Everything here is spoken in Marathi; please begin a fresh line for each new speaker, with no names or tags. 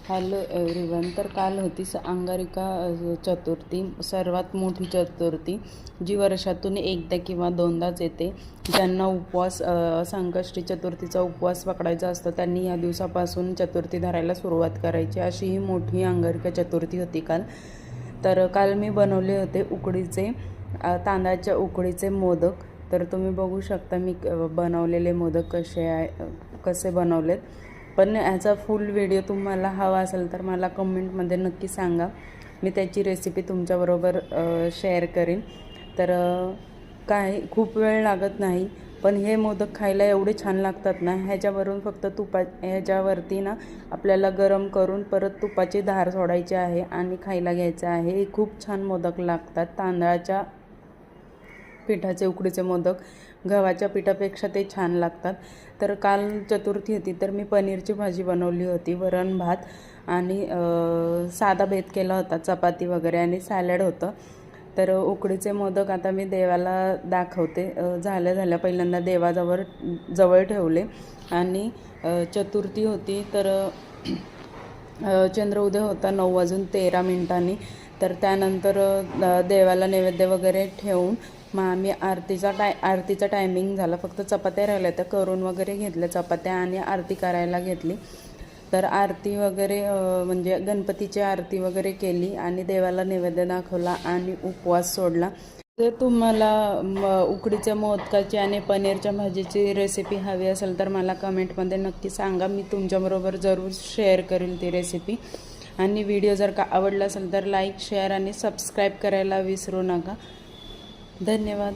Hello everyone. तर काल होती अंगारिका चतुर्थी, सर्वात मोठी चतुर्थी जी वर्षातून एकदा किंवा दोनदाच येते. ज्यांना उपवास संकष्टी चतुर्थीचा उपवास पकडायचा असतो त्यांनी या दिवसापासून चतुर्थी धरायला सुरुवात करायची. अशी ही मोठी अंगारिका चतुर्थी होती काल. तर काल मी बनवले होते उकडीचे तांदळाच्या उकडीचे मोदक. तर तुम्ही बघू शकता मी बनवलेले मोदक कसे बनवलेत. पण ह्याचा फुल व्हिडिओ तुम्हाला हवा असेल तर मला कमेंटमध्ये नक्की सांगा, मी त्याची रेसिपी तुमच्याबरोबर शेअर करेन. तर खूप वेळ लागत नाही, पण हे मोदक खायला एवढे छान लागतात ना. ह्याच्यावरून फक्त ह्याच्यावरती ना आपल्याला गरम करून परत तुपाची धार सोडायची आहे आणि खायला घ्यायचं आहे. हे खूप छान मोदक लागतात. तांदळाच्या पिठाचे उकडीचे मोदक गव्हाच्या पिठापेक्षा ते छान लागतात. तर काल चतुर्थी होती तर मी पनीरची भाजी बनवली होती, वरण भात आणि साधा बेत केला होता, चपाती वगैरे आणि सॅलड होतं. तर उकडीचे मोदक आता मी देवाला दाखवते. झाल्या पहिल्यांदा जवळ ठेवले आणि चतुर्थी होती तर चंद्रोदय होता 9:13. तर त्यानंतर देवाला नैवेद्य वगैरे ठेवून मग आम्ही आरतीचा टायमिंग झाला. फक्त चपात्या राहिल्या त्या करून वगैरे घेतल्या चपात्या आणि आरती करायला घेतली. तर आरती वगैरे म्हणजे गणपतीची आरती वगैरे केली आणि देवाला नैवेद्य दाखवला आणि उपवास सोडला. जर तुम्हाला उकडीच्या मोदकाची आणि पनीरच्या भाजीची रेसिपी हवी असेल तर मला कमेंटमध्ये नक्की सांगा, मी तुमच्याबरोबर जरूर शेअर करेल ती रेसिपी. आणि व्हिडिओ जर का आवडला असेल तर लाईक, शेअर आणि सबस्क्राईब करायला विसरू नका. धन्यवाद.